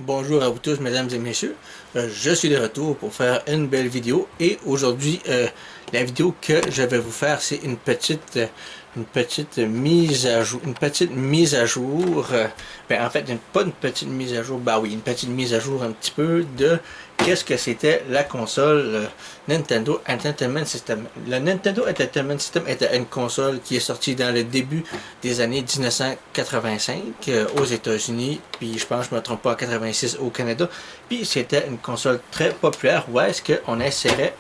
Bonjour à vous tous, mesdames et messieurs. Je suis de retour pour faire une belle vidéo et aujourd'hui, la vidéo que je vais vous faire, c'est une petite mise à jour, en fait, pas une petite mise à jour, bah oui, une petite mise à jour un petit peu de qu'est-ce que c'était la console Nintendo Entertainment System. Le Nintendo Entertainment System était une console qui est sortie dans le début des années 1985 aux États-Unis, puis je pense, je ne me trompe pas, en 86 au Canada. Puis c'était une console très populaire où est-ce qu'on insérait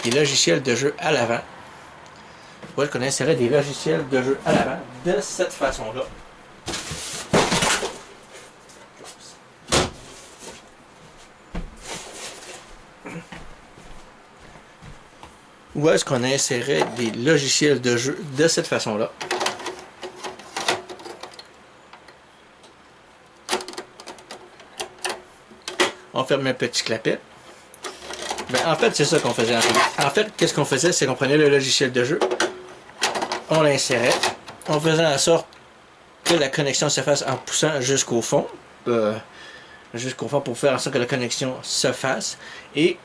des logiciels de jeu à l'avant. Où est-ce qu'on insérait des logiciels de jeu à l'avant de cette façon-là. Où est-ce qu'on insérait des logiciels de jeu de cette façon-là. On ferme un petit clapet. Ben, en fait, c'est ça qu'on faisait. En fait, qu'est-ce qu'on faisait? C'est qu'on prenait le logiciel de jeu, on l'insérait, on faisait en sorte que la connexion se fasse en poussant jusqu'au fond, pour faire en sorte que la connexion se fasse. Et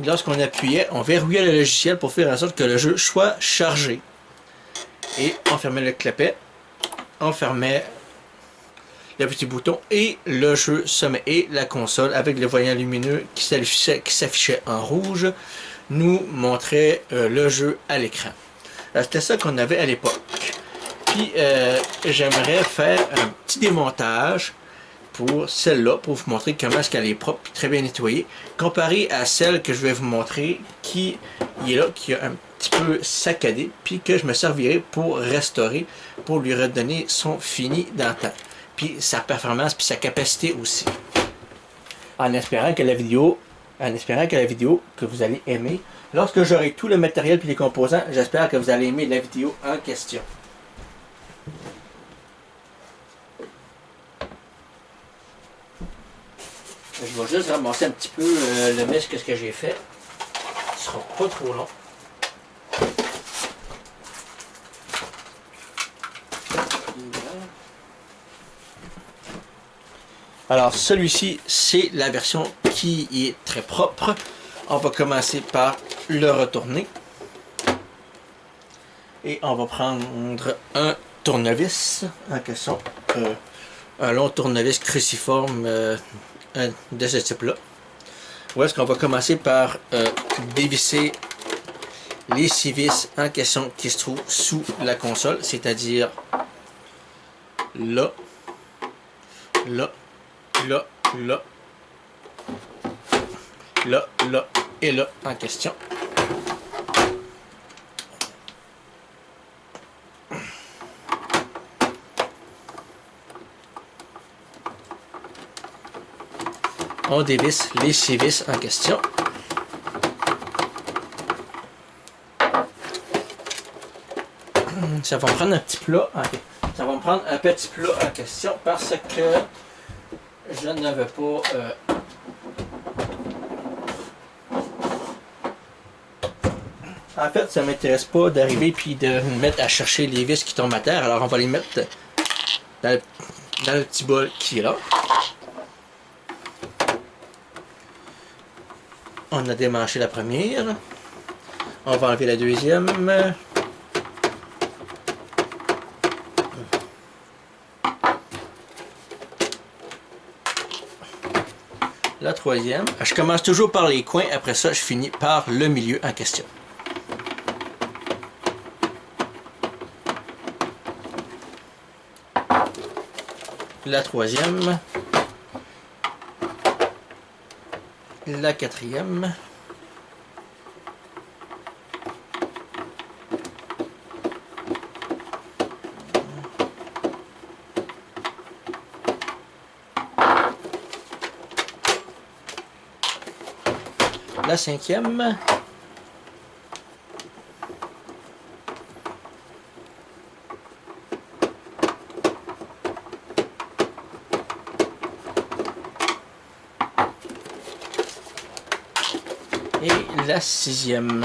lorsqu'on appuyait, on verrouillait le logiciel pour faire en sorte que le jeu soit chargé. Et on fermait le clapet, on fermait le petit bouton et le jeu se met. Et la console, avec le voyant lumineux qui s'affichait en rouge, nous montrait le jeu à l'écran. C'était ça qu'on avait à l'époque. Puis j'aimerais faire un petit démontage pour celle-là, pour vous montrer comment est-ce qu'elle est propre et très bien nettoyée, comparé à celle que je vais vous montrer qui est là, qui a un petit peu saccadé, puis que je me servirai pour restaurer, pour lui redonner son fini d'antan, puis sa performance, puis sa capacité aussi. En espérant que la vidéo que vous allez aimer, lorsque j'aurai tout le matériel puis les composants, j'espère que vous allez aimer la vidéo en question. Je vais juste ramasser un petit peu le mess que ce que j'ai fait. Ce sera pas trop long. Alors celui-ci, c'est la version qui est très propre. On va commencer par le retourner. Et on va prendre un tournevis en question. Un long tournevis cruciforme de ce type-là. Où est-ce qu'on va commencer par dévisser les 6 vis en question qui se trouvent sous la console, c'est-à-dire là, là, là, là, là, là et là en question. On dévisse les 6 vis en question. Ça va me prendre un petit plat. Ça va me prendre un petit plat en question parce que je ne veux pas en fait, ça m'intéresse pas d'arriver puis de me mettre à chercher les vis qui tombent à terre. Alors on va les mettre dans le petit bol qui est là. On a démanché la première. On va enlever la deuxième. La troisième. Je commence toujours par les coins. Après ça, je finis par le milieu en question. La troisième. La quatrième. La cinquième. Et la sixième.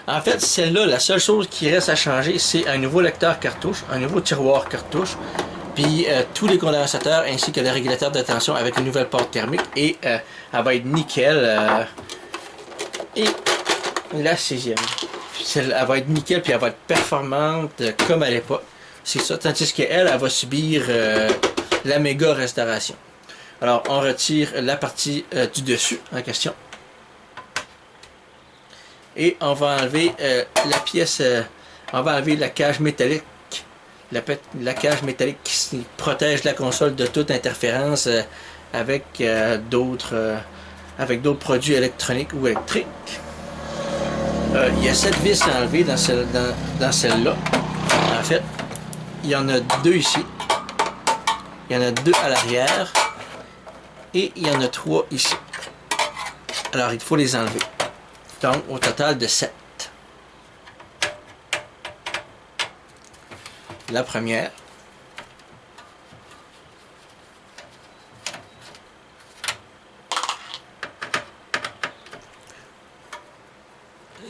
En fait, celle-là, la seule chose qui reste à changer, c'est un nouveau lecteur cartouche, un nouveau tiroir cartouche, Puis tous les condensateurs ainsi que le régulateur de tension avec une nouvelle porte thermique. Et elle va être nickel. Et la 6e. Elle va être nickel puis elle va être performante comme à l'époque. C'est ça. Tandis qu'elle, elle va subir la méga restauration. Alors on retire la partie du dessus en question. Et on va enlever la pièce, on va enlever la cage métallique, la cage métallique qui protège la console de toute interférence avec d'autres produits électroniques ou électriques. Il y a 7 vis à enlever dans celle-là. En fait, il y en a 2 ici. Il y en a 2 à l'arrière. Et il y en a 3 ici. Alors, il faut les enlever. Donc, au total de 7. La première.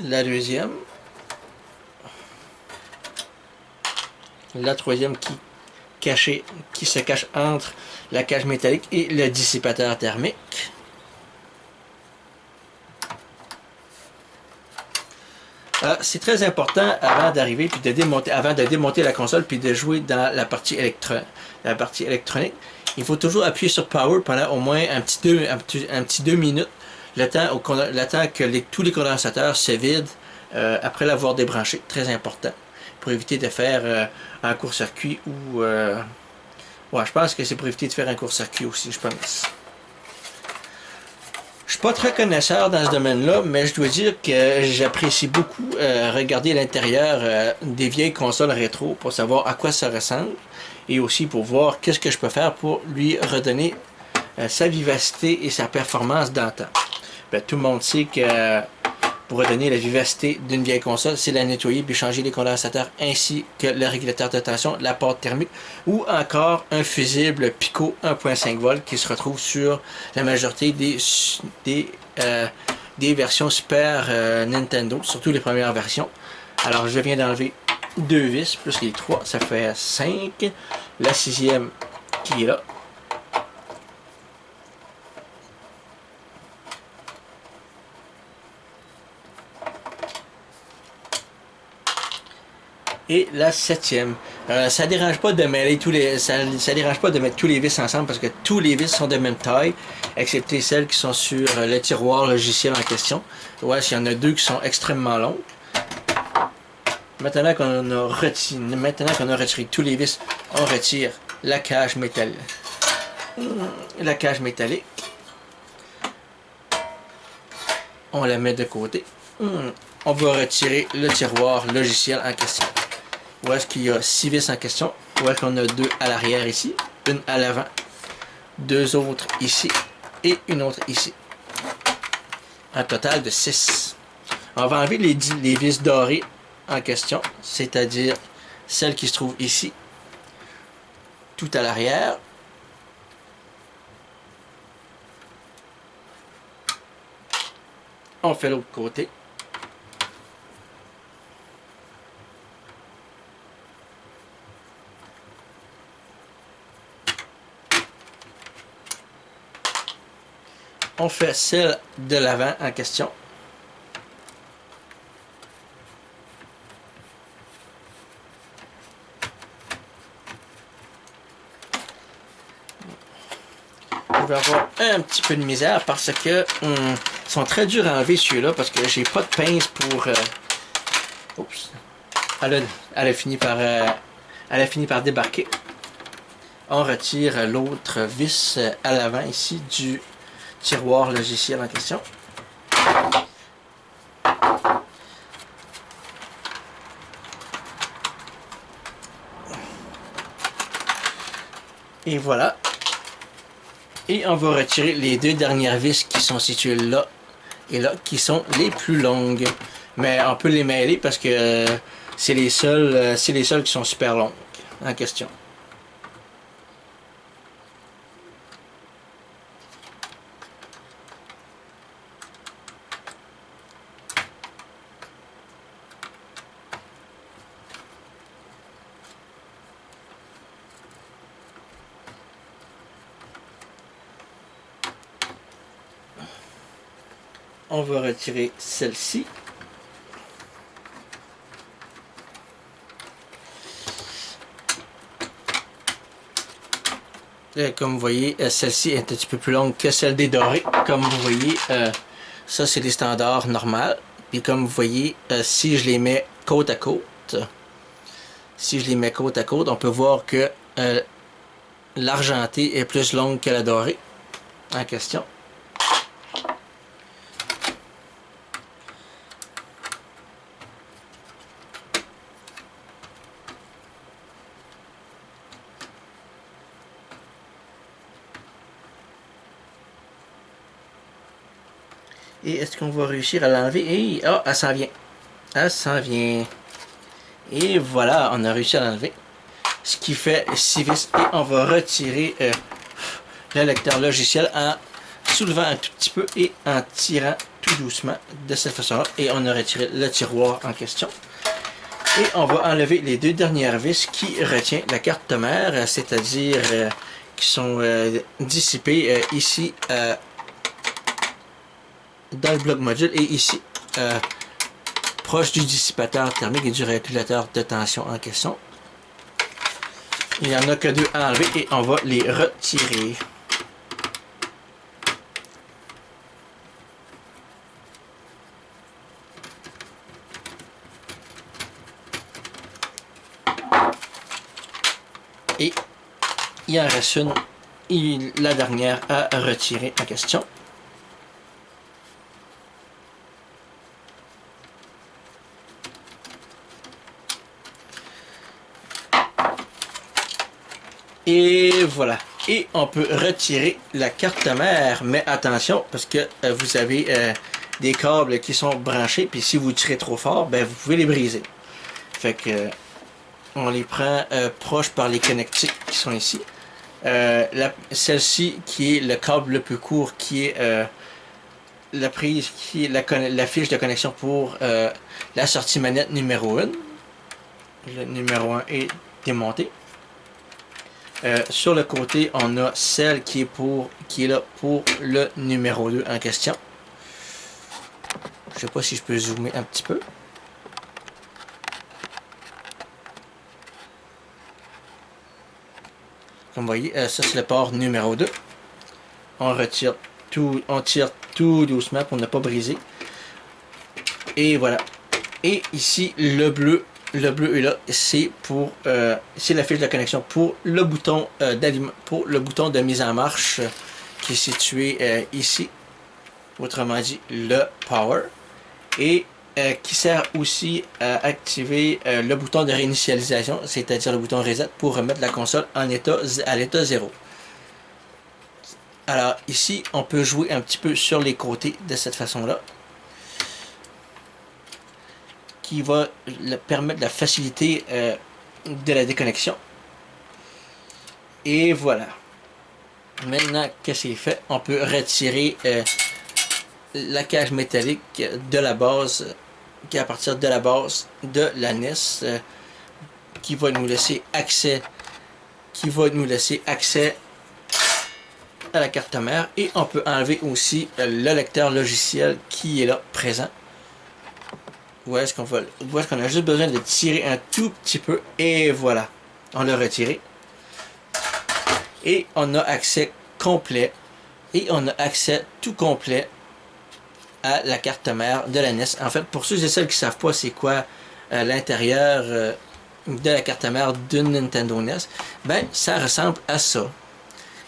La deuxième. La troisième qui se cache entre la cage métallique et le dissipateur thermique. C'est très important avant d'arriver puis avant de démonter la console puis de jouer dans la partie électronique. Il faut toujours appuyer sur Power pendant au moins un petit 2 minutes, le temps que tous les condensateurs se vident après l'avoir débranché. Très important pour éviter de faire un court-circuit ou ouais, je pense que c'est pour éviter de faire un court-circuit aussi, je pense. Je suis pas très connaisseur dans ce domaine-là, mais je dois dire que j'apprécie beaucoup regarder l'intérieur des vieilles consoles rétro pour savoir à quoi ça ressemble et aussi pour voir qu'est-ce que je peux faire pour lui redonner sa vivacité et sa performance d'antan. Ben, tout le monde sait que pour redonner la vivacité d'une vieille console, c'est la nettoyer puis changer les condensateurs ainsi que le régulateur de tension, la porte thermique ou encore un fusible Pico 1.5 V qui se retrouve sur la majorité des versions Super Nintendo, surtout les premières versions. Alors je viens d'enlever 2 vis plus les 3, ça fait 5. La 6e qui est là. Et la 7e. Ça dérange pas de mêler ça dérange pas de mettre tous les vis ensemble parce que tous les vis sont de même taille, excepté celles qui sont sur le tiroir logiciel en question. Ouais, il y en a 2 qui sont extrêmement longues. Maintenant qu'on a retiré tous les vis, on retire la cage métallique. On la met de côté. On va retirer le tiroir logiciel en question. Où est-ce qu'il y a 6 vis en question? Où est-ce qu'on a 2 à l'arrière ici, une à l'avant, 2 autres ici et une autre ici. Un total de 6. On va enlever les vis dorées en question, c'est-à-dire celles qui se trouvent ici, tout à l'arrière. On fait l'autre côté. On fait celle de l'avant en question. Je vais avoir un petit peu de misère parce que sont très durs à enlever ceux-là parce que j'ai pas de pince pour. Oups. Elle a fini par débarquer. On retire l'autre vis à l'avant ici du tiroir logiciel en question. Et voilà. Et on va retirer les 2 dernières vis qui sont situées là et là, qui sont les plus longues. Mais on peut les mêler parce que c'est les seules qui sont super longues en question. On va retirer celle-ci. Comme vous voyez, celle-ci est un petit peu plus longue que celle des dorés. Comme vous voyez, ça c'est des standards normales. Puis comme vous voyez, si je les mets côte à côte, on peut voir que l'argentée est plus longue que la dorée en question. Et est-ce qu'on va réussir à l'enlever? Et ah, elle s'en vient. Elle s'en vient. Et voilà, on a réussi à l'enlever. Ce qui fait 6 vis. Et on va retirer le lecteur logiciel en soulevant un tout petit peu et en tirant tout doucement de cette façon-là. Et on a retiré le tiroir en question. Et on va enlever les deux dernières vis qui retiennent la carte mère, c'est-à-dire qui sont dissipées ici dans le bloc module et ici proche du dissipateur thermique et du régulateur de tension en question. Il n'y en a que deux à enlever et on va les retirer. Et il en reste une, la dernière à retirer en question. Et voilà. Et on peut retirer la carte mère. Mais attention, parce que vous avez des câbles qui sont branchés. Puis si vous tirez trop fort, ben, vous pouvez les briser. Fait que on les prend proches par les connectiques qui sont ici. Celle-ci qui est le câble le plus court, qui est la prise, qui est la fiche de connexion pour la sortie manette numéro 1. Le numéro 1 est démonté. Sur le côté, on a celle qui est là pour le numéro 2 en question. Je sais pas si je peux zoomer un petit peu. Comme vous voyez, ça c'est le port numéro 2. On tire tout doucement pour ne pas briser. Et voilà. Et ici, le bleu est là, c'est la fiche de connexion pour le bouton de mise en marche qui est situé ici. Autrement dit, le power. Et qui sert aussi à activer le bouton de réinitialisation, c'est-à-dire le bouton reset pour remettre la console à l'état 0. Alors ici, on peut jouer un petit peu sur les côtés de cette façon-là, qui va permettre la facilité de la déconnexion. Et voilà. Maintenant que c'est fait, on peut retirer la cage métallique de la base, qui est à partir de la base de la NES, qui va nous laisser accès à la carte mère. Et on peut enlever aussi le lecteur logiciel qui est là présent. Où est-ce qu'on a juste besoin de tirer un tout petit peu et voilà, on l'a retiré. Et on a accès complet, et on a accès tout complet à la carte mère de la NES. En fait, pour ceux et celles qui ne savent pas c'est quoi l'intérieur de la carte mère d'une Nintendo NES, ben ça ressemble à ça.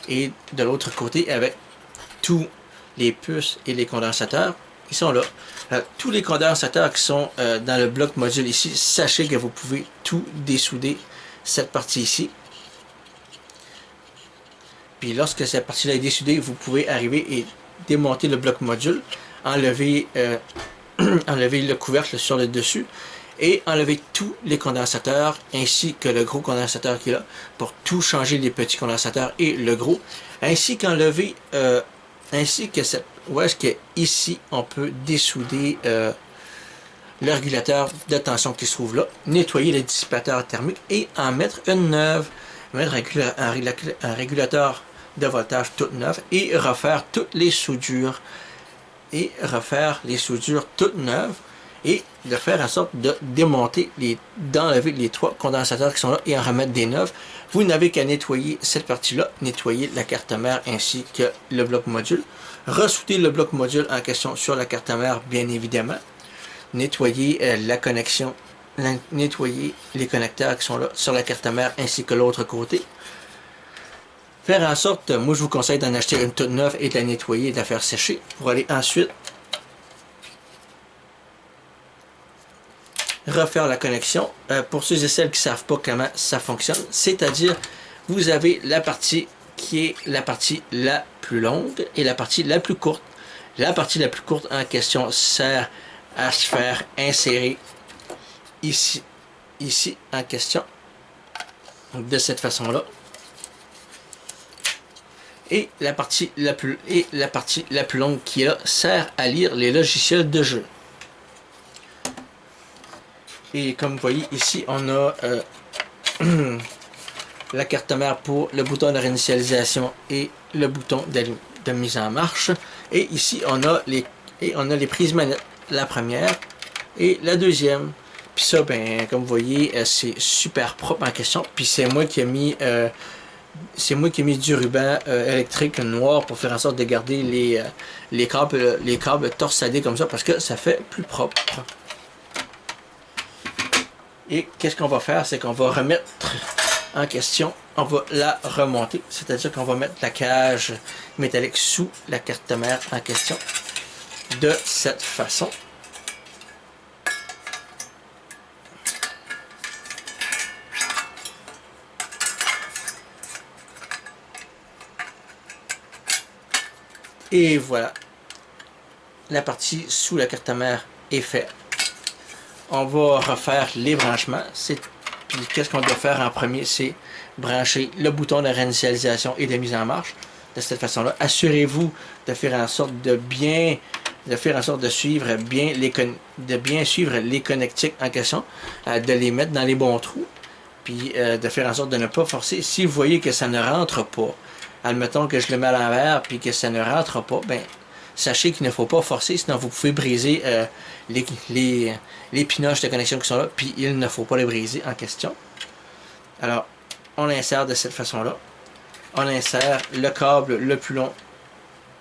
Et de l'autre côté, avec tous les puces et les condensateurs, ils sont là. Tous les condensateurs qui sont dans le bloc module ici, sachez que vous pouvez tout dessouder cette partie ici. Puis lorsque cette partie-là est dessoudée, vous pouvez arriver et démonter le bloc module, enlever le couvercle sur le dessus et enlever tous les condensateurs ainsi que le gros condensateur qui est là pour tout changer, les petits condensateurs et le gros, ainsi qu'enlever où est-ce qu'ici on peut dessouder le régulateur de tension qui se trouve là, nettoyer le dissipateur thermique et en mettre une neuve, mettre un régulateur de voltage toute neuve et refaire toutes les soudures et refaire les soudures toutes neuves et de faire en sorte de démonter, d'enlever les 3 condensateurs qui sont là et en remettre des neufs. Vous n'avez qu'à nettoyer cette partie-là, nettoyer la carte mère ainsi que le bloc module. Ressouder le bloc module en question sur la carte mère, bien évidemment. Nettoyer la connexion, nettoyer les connecteurs qui sont là sur la carte mère ainsi que l'autre côté. Faire en sorte, moi je vous conseille d'en acheter une toute neuve et de la nettoyer et de la faire sécher pour aller ensuite refaire la connexion. Pour ceux et celles qui ne savent pas comment ça fonctionne, c'est-à-dire vous avez la partie qui est la partie la plus longue et la partie la plus courte. La partie la plus courte en question sert à se faire insérer ici en question, de cette façon-là. Et la partie la plus longue qui est là sert à lire les logiciels de jeu. Et comme vous voyez ici, on a la carte mère pour le bouton de réinitialisation et le bouton de mise en marche. Et ici, on a les prises manettes, la première et la deuxième. Puis ça, ben, comme vous voyez, c'est super propre en question. Puis c'est moi qui ai mis du ruban électrique noir pour faire en sorte de garder les câbles torsadés comme ça parce que ça fait plus propre. Et qu'est-ce qu'on va faire, c'est qu'on va remettre en question, on va la remonter, c'est-à-dire qu'on va mettre la cage métallique sous la carte mère en question de cette façon. Et voilà, la partie sous la carte mère est faite. On va refaire les branchements. Puis qu'est-ce qu'on doit faire en premier, c'est brancher le bouton de réinitialisation et de mise en marche. De cette façon-là, assurez-vous de faire en sorte de suivre bien suivre les connectiques en question, de les mettre dans les bons trous, puis de faire en sorte de ne pas forcer. Si vous voyez que ça ne rentre pas, admettons que je le mets à l'envers puis que ça ne rentre pas, ben sachez qu'il ne faut pas forcer, sinon vous pouvez briser les pinoches de connexion qui sont là, puis il ne faut pas les briser en question. Alors, on l'insère de cette façon-là. On insère le câble le plus long,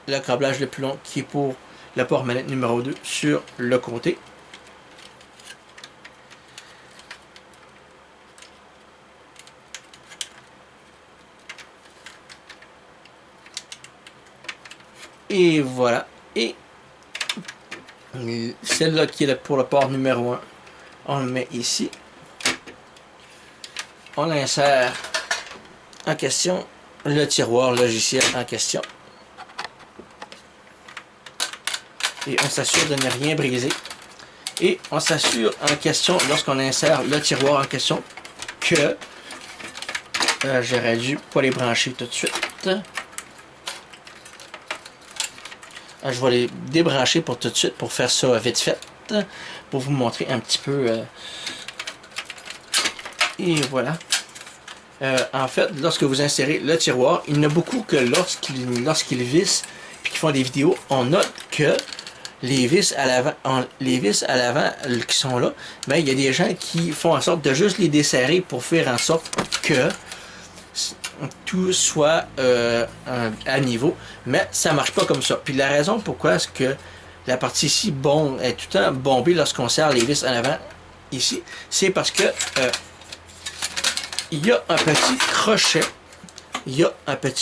le câblage le plus long qui est pour le port manette numéro 2 sur le côté. Et voilà. Et celle-là qui est pour le port numéro 1, on le met ici. On insère en question le tiroir logiciel en question. Et on s'assure de ne rien briser. Et on s'assure en question, lorsqu'on insère le tiroir en question, que j'aurais dû pas les brancher tout de suite. Je vais les débrancher pour tout de suite, pour faire ça vite fait, pour vous montrer un petit peu. Et voilà. En fait, lorsque vous insérez le tiroir, il y en a beaucoup que lorsqu'ils vissent, puis qu'ils font des vidéos, on note que les vis à l'avant qui sont là, ben, il y a des gens qui font en sorte de juste les desserrer pour faire en sorte que tout soit à niveau, mais ça marche pas comme ça. Puis la raison pourquoi est-ce que la partie ici est tout le temps bombée lorsqu'on serre les vis en avant ici, c'est parce que il y a un petit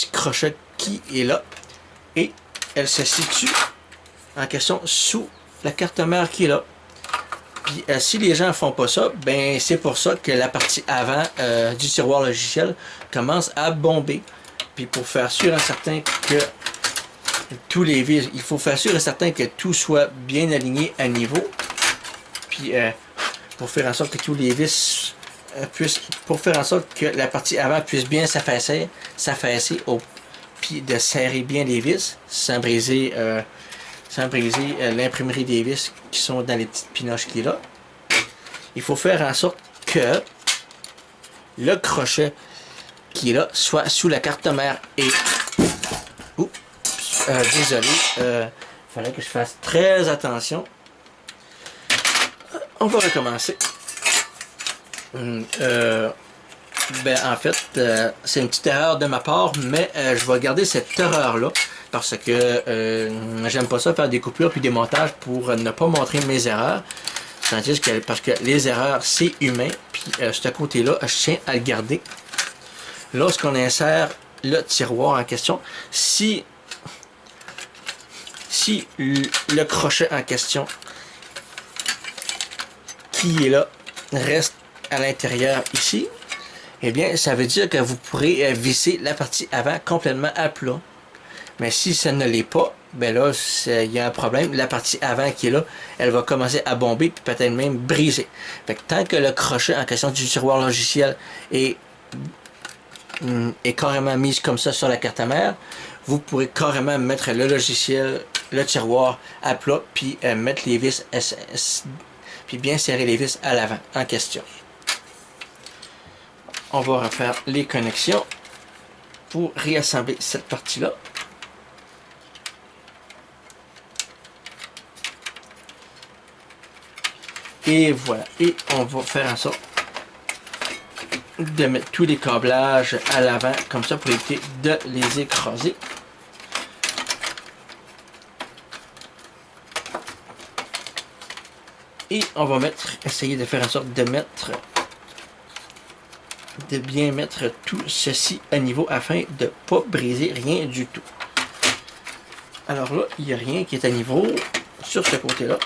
crochet, qui est là et elle se situe en question sous la carte mère qui est là. Puis si les gens font pas ça, ben c'est pour ça que la partie avant du tiroir logiciel commence à bomber. Puis pour faire sûr et certain que tous les vis, il faut faire sûr et certain que tout soit bien aligné à niveau. Puis pour faire en sorte que tous les vis pour faire en sorte que la partie avant puisse bien s'affaisser, puis de serrer bien les vis sans briser l'imprimerie des vis qui sont dans les petites pinoches qui est là. Il faut faire en sorte que le crochet qui est là soit sous la carte mère et désolé, fallait que je fasse très attention. On va recommencer. En fait, c'est une petite erreur de ma part, mais je vais garder cette erreur-là parce que j'aime pas ça faire des coupures puis des montages pour ne pas montrer mes erreurs. Tandis que, parce que les erreurs, c'est humain, puis ce côté-là, je tiens à le garder. Lorsqu'on insère le tiroir en question, si le crochet en question qui est là reste à l'intérieur ici, eh bien, ça veut dire que vous pourrez visser la partie avant complètement à plat. Mais si ça ne l'est pas, ben là, il y a un problème. La partie avant qui est là, elle va commencer à bomber, puis peut-être même briser. Fait que tant que le crochet en question du tiroir logiciel est carrément mis comme ça sur la carte mère, vous pourrez carrément mettre le logiciel, le tiroir à plat, puis mettre les vis, puis bien serrer les vis à l'avant en question. On va refaire les connexions pour réassembler cette partie-là. Et voilà. Et on va faire en sorte de mettre tous les câblages à l'avant, comme ça, pour éviter de les écraser. Et on va essayer de faire en sorte de bien mettre tout ceci à niveau afin de ne pas briser rien du tout. Alors là, il n'y a rien qui est à niveau sur ce côté-là.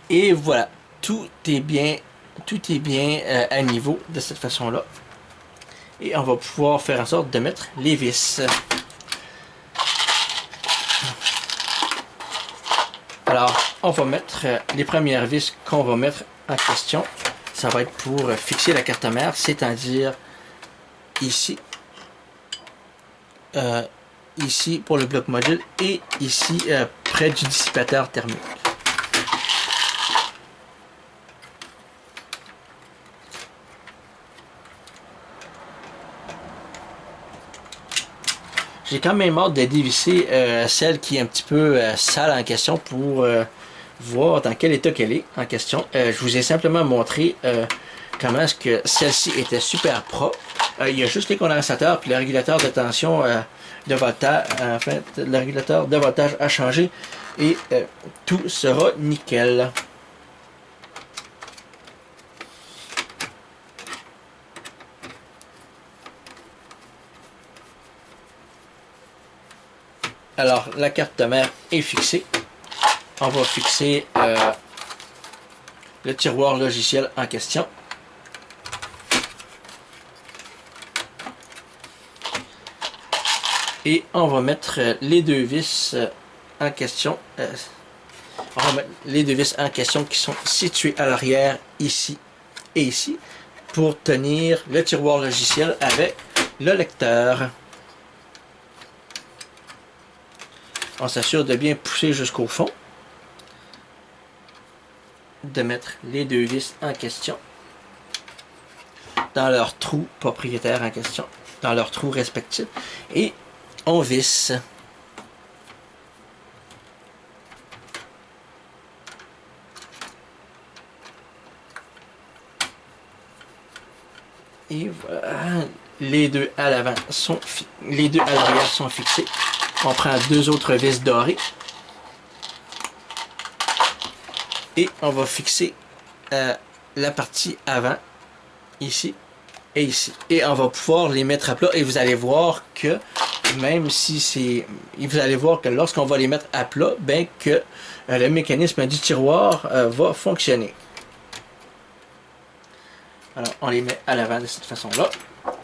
Et voilà, tout est bien à niveau de cette façon-là. Et on va pouvoir faire en sorte de mettre les vis. Alors, on va mettre les premières vis qu'on va mettre en question. Ça va être pour fixer la carte mère, c'est-à-dire ici. Ici pour le bloc module et ici près du dissipateur thermique. J'ai quand même hâte de dévisser celle qui est un petit peu sale en question pour voir dans quel état qu'elle est en question. Je vous ai simplement montré comment est-ce que celle-ci était super propre. Il y a juste les condensateurs puis le régulateur de tension de voltage. En fait, le régulateur de voltage a changé et tout sera nickel. Alors, la carte mère est fixée. On va fixer le tiroir logiciel en question. Et on va mettre les deux vis en question. On va mettre les deux vis en question qui sont situées à l'arrière, ici et ici, pour tenir le tiroir logiciel avec le lecteur. On s'assure de bien pousser jusqu'au fond, de mettre les deux vis en question dans leur trou propriétaire en question, dans leur trou respectif, et on visse. Et voilà, les deux à l'avant sont les deux à l'arrière sont fixés. On prend deux autres vis dorées. Et on va fixer la partie avant, ici et ici. Et on va pouvoir les mettre à plat. Et vous allez voir que, même si c'est... Vous allez voir que lorsqu'on va les mettre à plat, ben que le mécanisme du tiroir va fonctionner. Alors, on les met à l'avant de cette façon-là.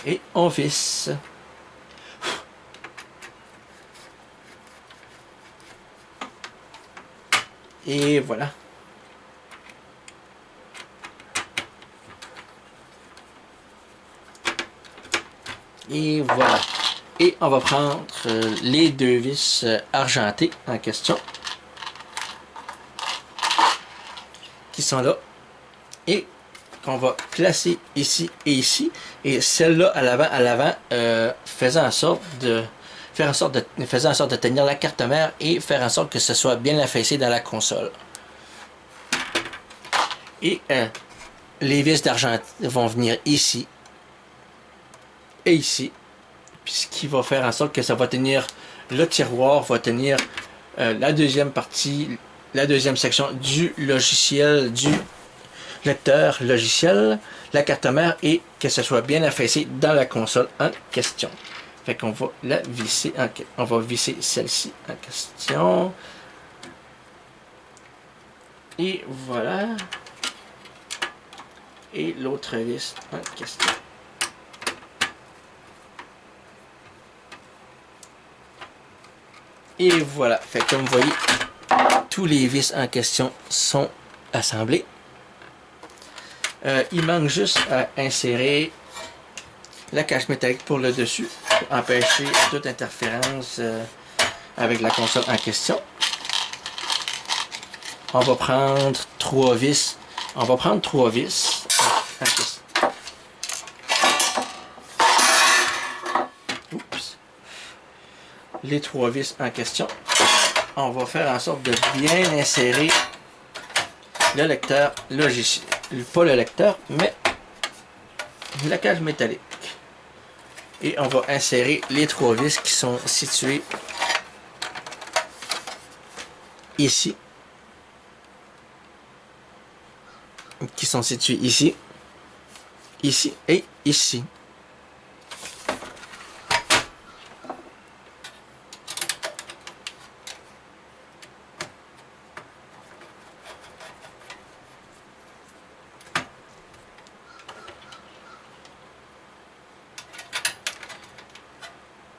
Et on visse. Et voilà. Et voilà. Et on va prendre les deux vis argentées en question. Qui sont là. Et qu'on va placer ici et ici, et celle-là à l'avant, faisant en sorte de tenir la carte mère et faire en sorte que ce soit bien affaissé dans la console. Et les vis d'argent vont venir ici et ici, puis ce qui va faire en sorte que ça va tenir le tiroir, va tenir la deuxième partie, la deuxième section du logiciel, du lecteur logiciel, la carte mère, et que ce soit bien affaissé dans la console en question. Fait qu'on va la visser, on va visser celle-ci en question. Et voilà. Et l'autre vis en question. Et voilà. Fait que comme vous voyez, tous les vis en question sont assemblés. Il manque juste à insérer la cage métallique pour le dessus, pour empêcher toute interférence avec la console en question. On va prendre 3 vis. On va prendre 3 vis. Oups. Les 3 vis en question. On va faire en sorte de bien insérer le lecteur logiciel. Pas le lecteur, mais la cage métallique. Et on va insérer les 3 vis qui sont situées ici. Qui sont situées ici, ici et ici.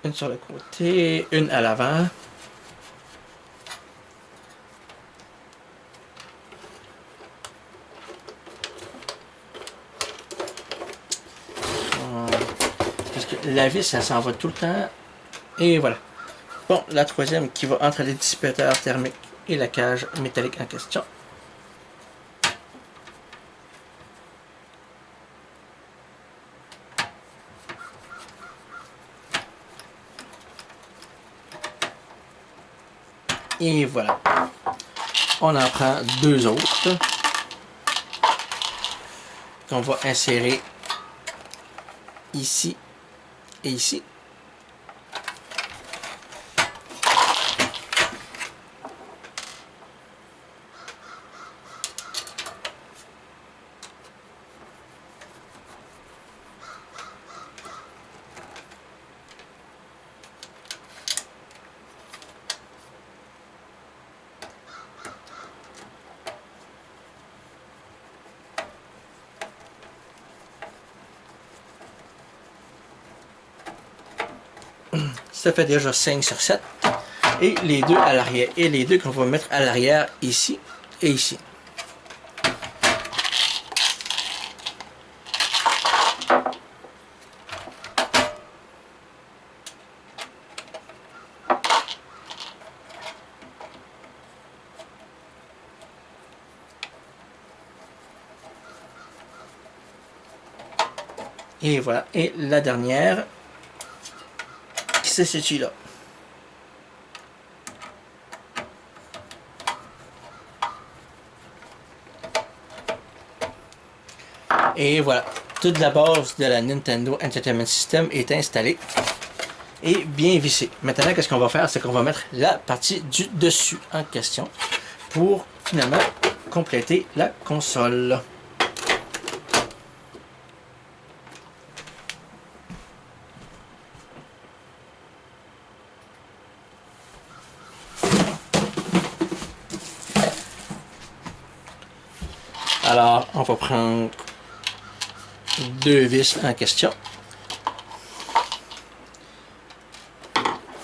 Une sur le côté, une à l'avant. Parce que la vis, ça s'en va tout le temps. Et voilà. Bon, la troisième qui va entre les dissipateurs thermiques et la cage métallique en question. Et voilà. On en prend 2 autres qu'on va insérer ici et ici. Ça fait déjà 5 sur 7. Et les deux à l'arrière. Et les deux qu'on va mettre à l'arrière ici et ici. Et voilà. Et la dernière qui se situe là. Et voilà. Toute la base de la Nintendo Entertainment System est installée et bien vissée. Maintenant, qu'est-ce qu'on va faire? C'est qu'on va mettre la partie du dessus en question pour finalement compléter la console. Alors, on va prendre 2 vis en question.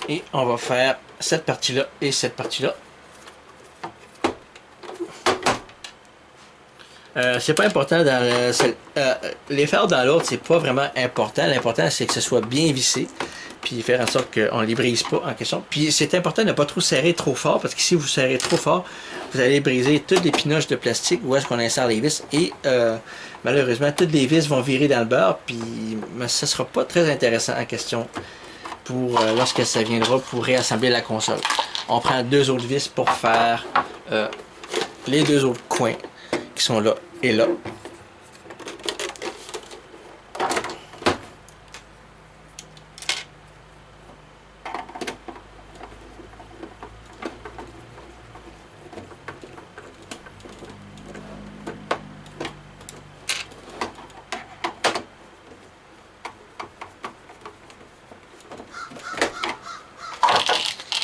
Et on va faire cette partie-là et cette partie-là. C'est pas important dans les faire dans l'autre, c'est pas vraiment important. L'important, c'est que ce soit bien vissé puis faire en sorte qu'on ne les brise pas en question. Puis c'est important de ne pas trop serrer trop fort, parce que si vous serrez trop fort, vous allez briser toutes les pinoches de plastique où est-ce qu'on insère les vis, et malheureusement, toutes les vis vont virer dans le beurre, puis ça ne sera pas très intéressant en question pour lorsque ça viendra pour réassembler la console. On prend 2 autres vis pour faire les 2 autres coins qui sont là et là.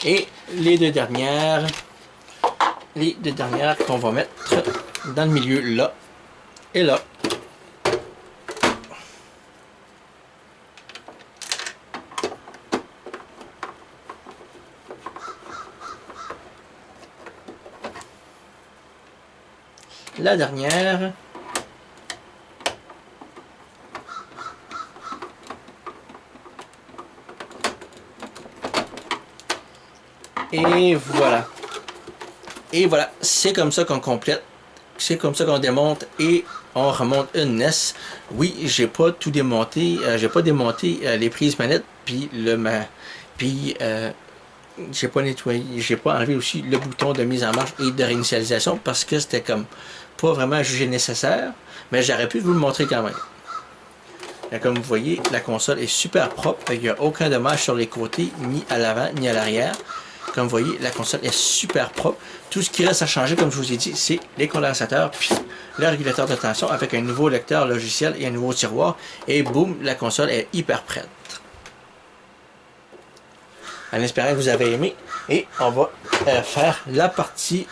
Et les deux dernières qu'on va mettre dans le milieu, là et là. La dernière. Et voilà. Et voilà, c'est comme ça qu'on complète. C'est comme ça qu'on démonte et on remonte une NES. Oui, j'ai pas tout démonté. J'ai pas démonté les prises manettes, puis j'ai pas nettoyé, j'ai pas enlevé aussi le bouton de mise en marche et de réinitialisation parce que c'était comme pas vraiment jugé nécessaire. Mais j'aurais pu vous le montrer quand même. Et comme vous voyez, la console est super propre. Il n'y a aucun dommage sur les côtés, ni à l'avant, ni à l'arrière. Comme vous voyez, la console est super propre. Tout ce qui reste à changer, comme je vous ai dit, c'est les condensateurs, puis le régulateur de tension avec un nouveau lecteur logiciel et un nouveau tiroir. Et boum, la console est hyper prête. En espérant que vous avez aimé. Et on va faire la partie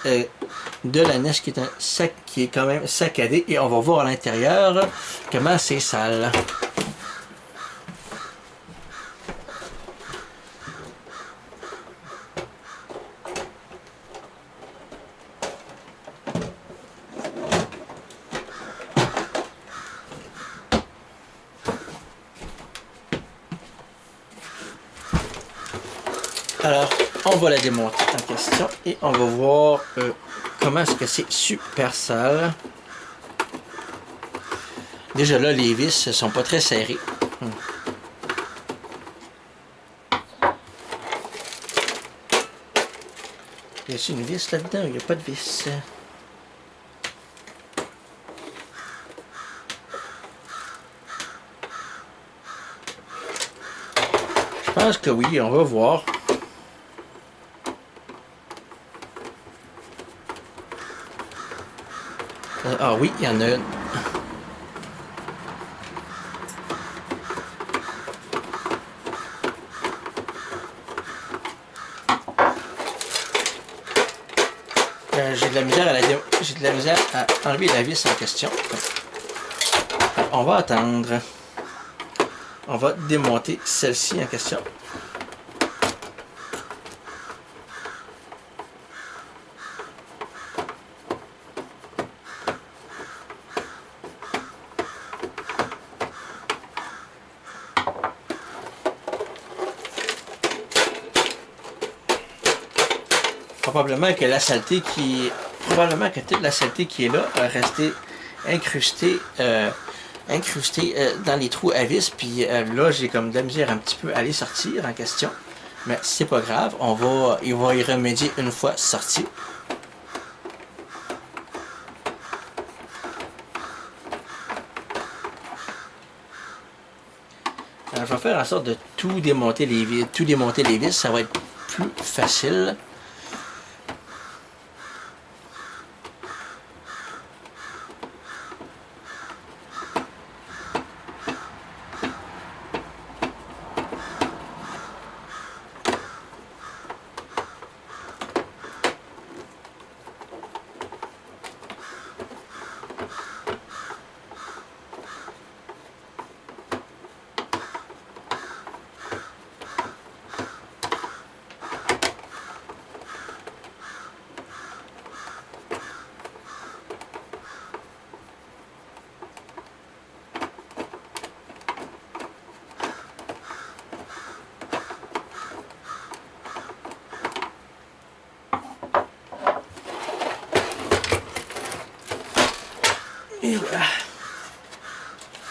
de la NES qui est quand même saccadée. Et on va voir à l'intérieur comment c'est sale. Alors, on va la démonter en question et on va voir comment est-ce que c'est super sale. Déjà là, les vis ne sont pas très serrées. Y a-t-il une vis là-dedans? Il n'y a pas de vis. Je pense que oui, on va voir. Ah oui, il y en a une. J'ai de la misère à enlever la vis en question. On va attendre. On va démonter celle-ci en question. Probablement que toute la saleté qui est là a resté incrustée dans les trous à vis, puis là j'ai comme de la misère un petit peu à les sortir en question, mais c'est pas grave, il va y remédier une fois sorti. Alors, je vais faire en sorte de tout démonter les vis, ça va être plus facile.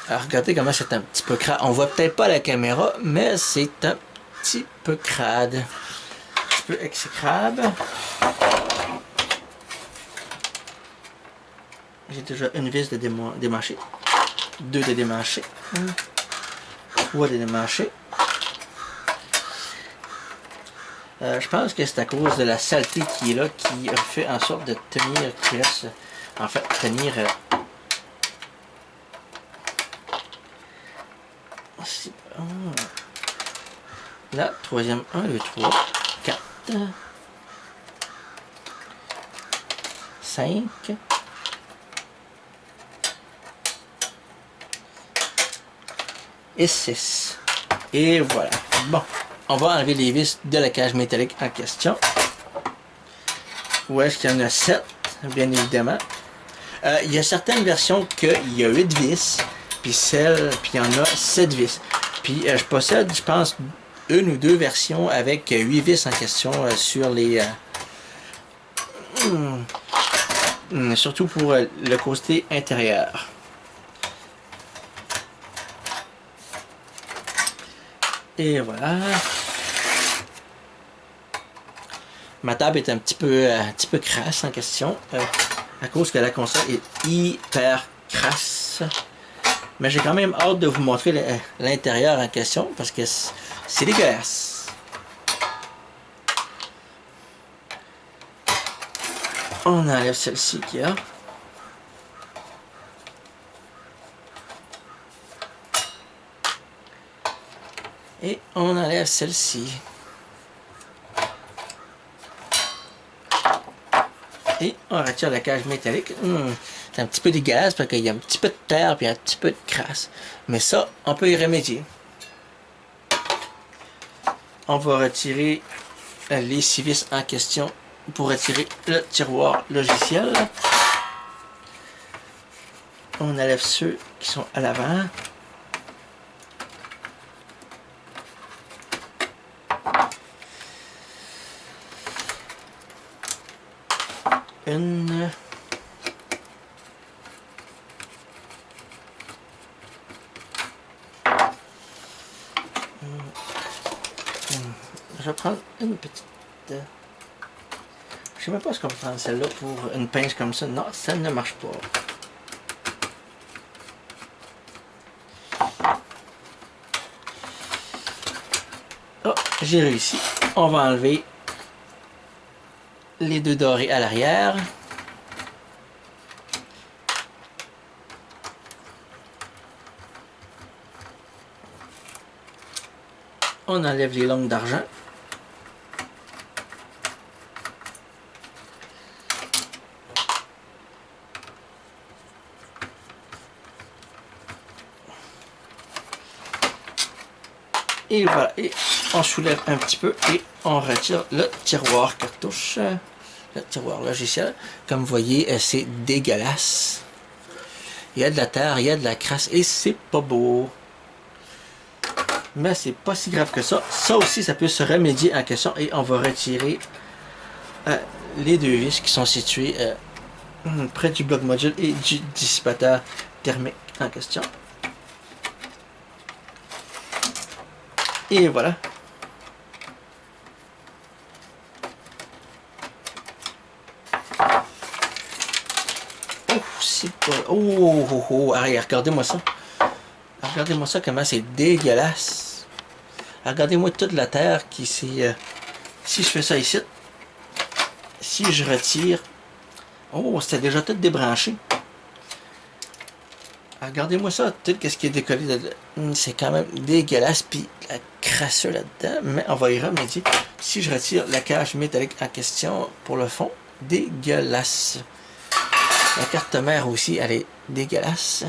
Alors, regardez comment c'est un petit peu crade. On voit peut-être pas la caméra, mais c'est un petit peu crade. Un petit peu exécrable. J'ai déjà une vis de démancher. 2 de démancher. 3 de démancher. Je pense que c'est à cause de la saleté qui est là qui fait en sorte de tenir, qui laisse, en fait, tenir. Là, troisième, 1, 2, 3, 4, 5. Et 6. Et voilà. Bon, on va enlever les vis de la cage métallique en question. Où est-ce qu'il y en a 7, bien évidemment. Il y a certaines versions qu'il y a 8 vis, puis il y en a 7 vis. Puis je possède, je pense, une ou deux versions avec 8 vis en question sur les... surtout pour le côté intérieur. Et voilà. Ma table est un petit peu crasse en question, à cause que la console est hyper crasse. Mais j'ai quand même hâte de vous montrer l'intérieur en question, parce que c'est dégueulasse. On enlève celle-ci qu'il y a. Et on enlève celle-ci. Et on retire la cage métallique. C'est un petit peu dégueulasse parce qu'il y a un petit peu de terre et un petit peu de crasse. Mais ça, on peut y remédier. On va retirer les 6 vis en question pour retirer le tiroir logiciel. On enlève ceux qui sont à l'avant. Une. Je vais prendre une petite... Je sais même pas ce qu'on peut prendre celle-là pour une pince comme ça. Non, ça ne marche pas. Oh, j'ai réussi. On va enlever les deux dorés à l'arrière. On enlève les longues d'argent. Et voilà, et on soulève un petit peu et on retire le tiroir cartouche, le tiroir logiciel. Comme vous voyez, c'est dégueulasse. Il y a de la terre, il y a de la crasse et c'est pas beau. Mais c'est pas si grave que ça. Ça aussi, ça peut se remédier en question et on va retirer les deux vis qui sont situées près du bloc module et du dissipateur thermique en question. Et voilà. Oh, c'est pas... Oh, oh, oh, allez, regardez-moi ça. Regardez-moi ça, comment c'est dégueulasse. Regardez-moi toute la terre qui s'est... si je fais ça ici, si je retire... Oh, c'était déjà tout débranché. Regardez-moi ça, tout ce qui est décollé de... C'est quand même dégueulasse, puis la crasseux là-dedans, mais on va y remédier. Si je retire la cage métallique en question pour le fond, dégueulasse. La carte mère aussi, elle est dégueulasse.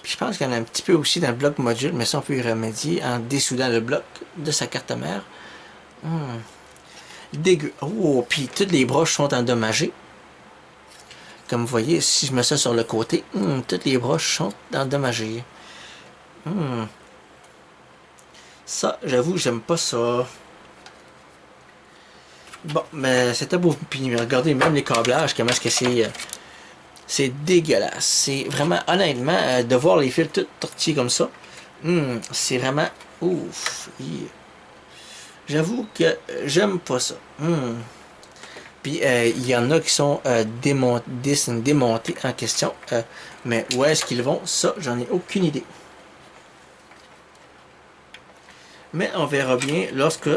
Puis je pense qu'il y en a un petit peu aussi dans le bloc module, mais ça on peut y remédier en dessoudant le bloc de sa carte mère. Dégueu. Oh, puis toutes les broches sont endommagées. Comme vous voyez, si je mets ça sur le côté, toutes les broches sont endommagées. Ça, j'avoue, j'aime pas ça. Bon, mais c'était beau. Puis regardez, même les câblages, comment est-ce que c'est C'est dégueulasse. C'est vraiment, honnêtement, de voir les fils tout tortillés comme ça, c'est vraiment ouf. J'avoue que j'aime pas ça. Puis il y en a qui sont démontés en question. Mais où est-ce qu'ils vont? Ça, j'en ai aucune idée. Mais on verra bien lorsque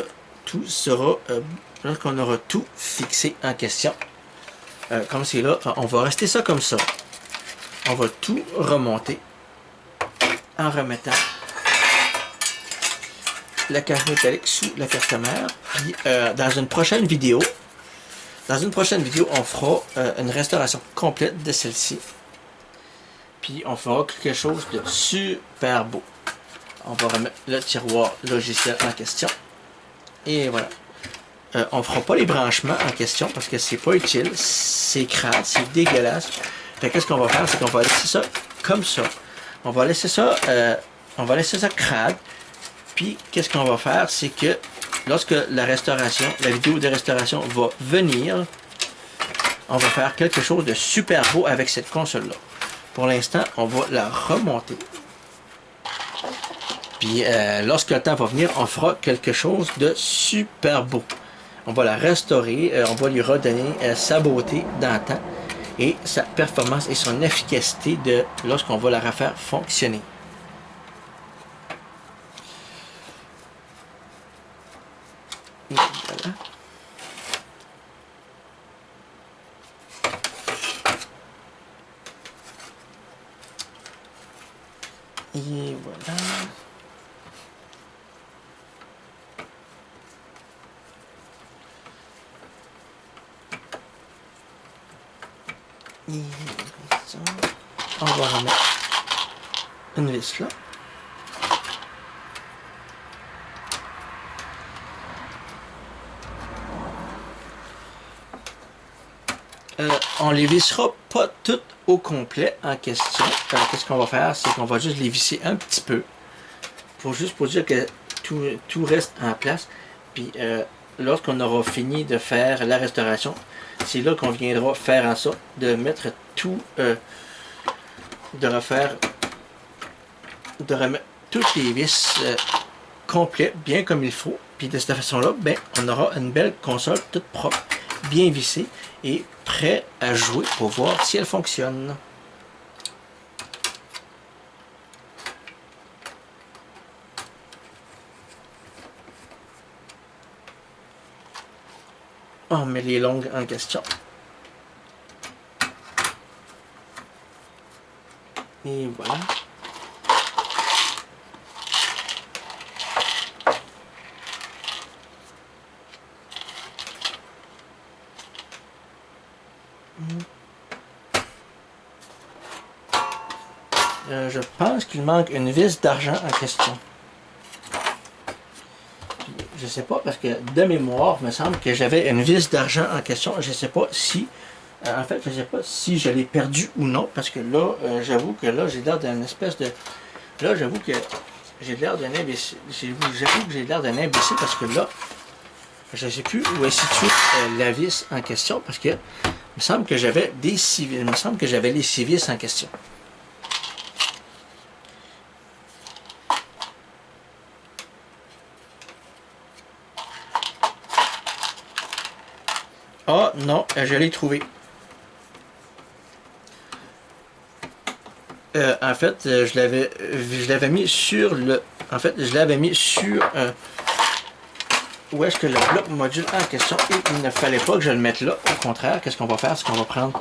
tout sera, lorsqu'on aura tout fixé en question. Comme c'est là, on va rester ça comme ça. On va tout remonter en remettant la cage métallique sous la carte mère. Puis dans une prochaine vidéo, on fera une restauration complète de celle-ci. Puis on fera quelque chose de super beau. On va remettre le tiroir logiciel en question. Et voilà. On ne fera pas les branchements en question parce que c'est pas utile. C'est crade, c'est dégueulasse. Fait qu'est-ce qu'on va faire, c'est qu'on va laisser ça comme ça. On va laisser ça crade. Puis qu'est-ce qu'on va faire, c'est que lorsque la vidéo de restauration va venir, on va faire quelque chose de super beau avec cette console-là. Pour l'instant, on va la remonter. Puis lorsque le temps va venir, on fera quelque chose de super beau. On va la restaurer, on va lui redonner sa beauté dans le temps et sa performance et son efficacité lorsqu'on va la refaire fonctionner. Et voilà. Et voilà. Et ça. On va remettre une vis là. On les vissera pas toutes au complet en question. Qu'est-ce qu'on va faire, c'est qu'on va juste les visser un petit peu. Pour dire que tout reste en place. Puis lorsqu'on aura fini de faire la restauration, c'est là qu'on viendra faire en sorte de mettre tout, de remettre toutes les vis complètes, bien comme il faut. Puis de cette façon-là, ben, on aura une belle console toute propre, bien vissée et prêt à jouer pour voir si elle fonctionne. On met les longues en question. Et voilà. Je pense qu'il manque une vis d'argent en question. Je sais pas, parce que de mémoire, il me semble que j'avais une vis d'argent en question. Je sais pas si... en fait, je sais pas si je l'ai perdu ou non, parce que là, j'avoue que là, j'ai l'air d'un espèce de... Là, j'avoue que j'ai l'air d'un imbécile. J'avoue que j'ai l'air d'un imbécile, parce que là, je ne sais plus où est située la vis en question, parce que il me semble que j'avais des civils. Il me semble que j'avais les civils en question. Ah non, je l'ai trouvé. En fait, je l'avais mis sur le... En fait, je l'avais mis sur... où est-ce que le bloc module en question? Et il ne fallait pas que je le mette là. Au contraire, qu'est-ce qu'on va faire? C'est qu'on va prendre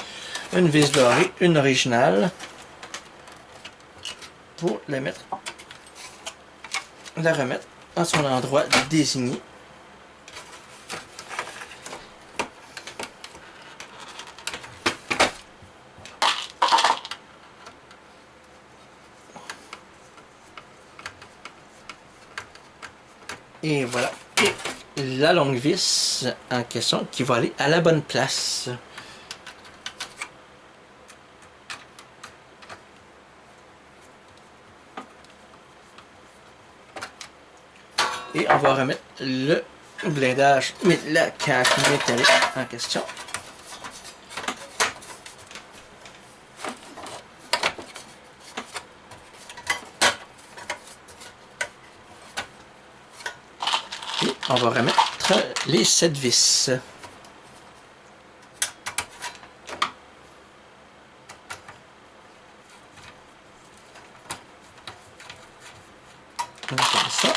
une vis dorée, une originale, pour la remettre à son endroit désigné. Et voilà. Et la longue vis en question qui va aller à la bonne place. Et on va remettre le blindage, mais la cage métallique en question. on va remettre les 7 vis. Comme ça.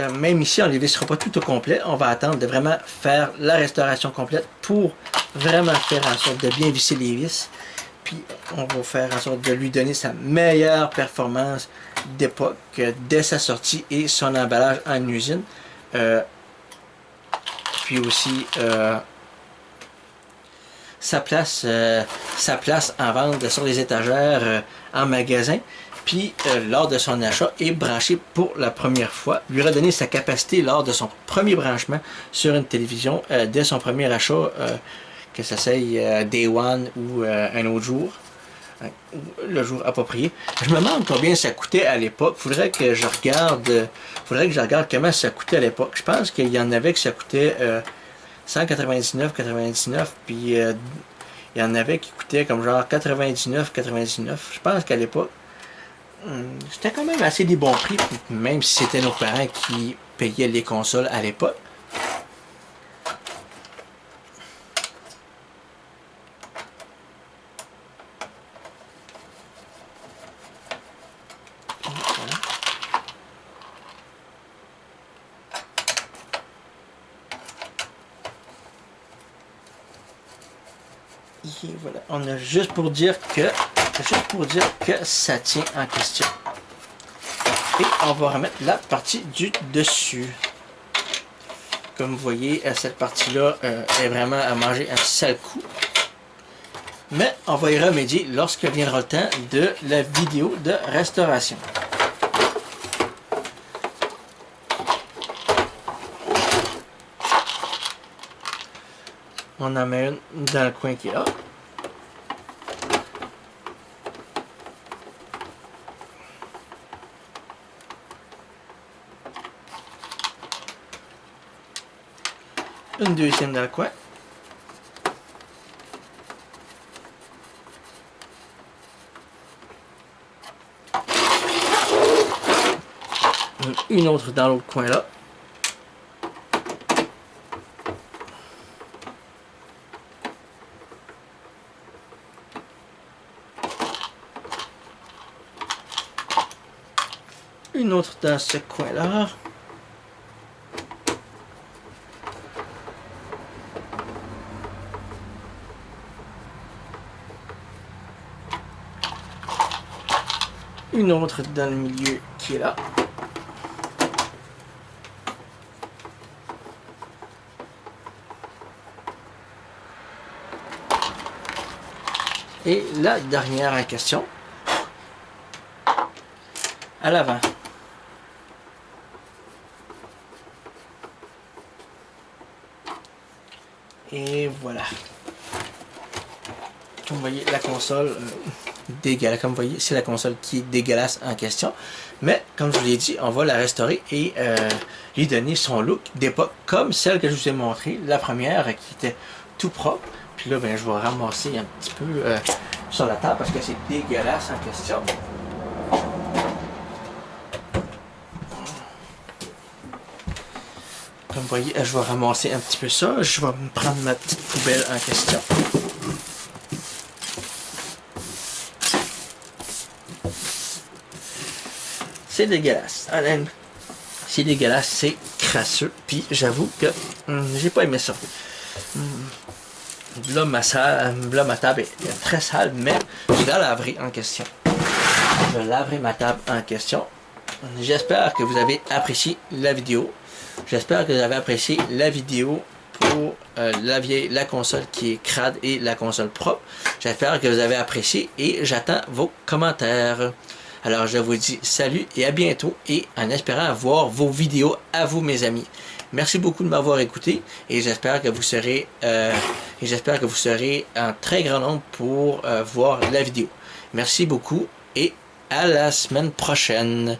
Même ici, on ne les vissera pas tout au complet. On va attendre de vraiment faire la restauration complète pour vraiment faire en sorte de bien visser les vis. Puis on va faire en sorte de lui donner sa meilleure performance d'époque dès sa sortie et son emballage en usine. Puis aussi sa place en vente sur les étagères en magasin. Puis lors de son achat est branché pour la première fois, lui redonner sa capacité lors de son premier branchement sur une télévision dès son premier achat, que ça soit Day One ou un autre jour, le jour approprié. Je me demande combien ça coûtait à l'époque. Faudrait que je regarde comment ça coûtait à l'époque. Je pense qu'il y en avait que ça coûtait 199,99, puis il y en avait qui coûtaient comme genre 99,99. Je pense qu'à l'époque, c'était quand même assez des bons prix, même si c'était nos parents qui payaient les consoles à l'époque. Et voilà, on a juste pour dire que ça tient en question. Et on va remettre la partie du dessus. Comme vous voyez, cette partie-là est vraiment à manger un sale coup. Mais on va y remédier lorsque viendra le temps de la vidéo de restauration. On en met une dans le coin qui est là. Une deuxième dans le coin. Une autre dans l'autre coin là. Une autre dans ce coin là. Une autre dans le milieu qui est là. Et la dernière en question, à l'avant. Et voilà. Comme vous voyez, la console dégueulasse. Comme vous voyez, c'est la console qui est dégueulasse en question. Mais comme je vous l'ai dit, on va la restaurer et lui donner son look d'époque comme celle que je vous ai montrée, la première qui était tout propre. Puis là, ben, je vais ramasser un petit peu sur la table parce que c'est dégueulasse en question. Comme vous voyez, je vais ramasser un petit peu ça. Je vais me prendre ma petite poubelle en question. C'est dégueulasse. C'est dégueulasse, c'est crasseux. Puis j'avoue que j'ai pas aimé ça. Là, ma table est très sale, mais je vais la laver en question. Je laverai ma table en question. J'espère que vous avez apprécié la vidéo. J'espère que vous avez apprécié la vidéo pour la console qui est crade et la console propre. J'espère que vous avez apprécié et j'attends vos commentaires. Alors je vous dis salut et à bientôt et en espérant voir vos vidéos à vous mes amis. Merci beaucoup de m'avoir écouté et j'espère que vous serez en très grand nombre pour voir la vidéo. Merci beaucoup et à la semaine prochaine.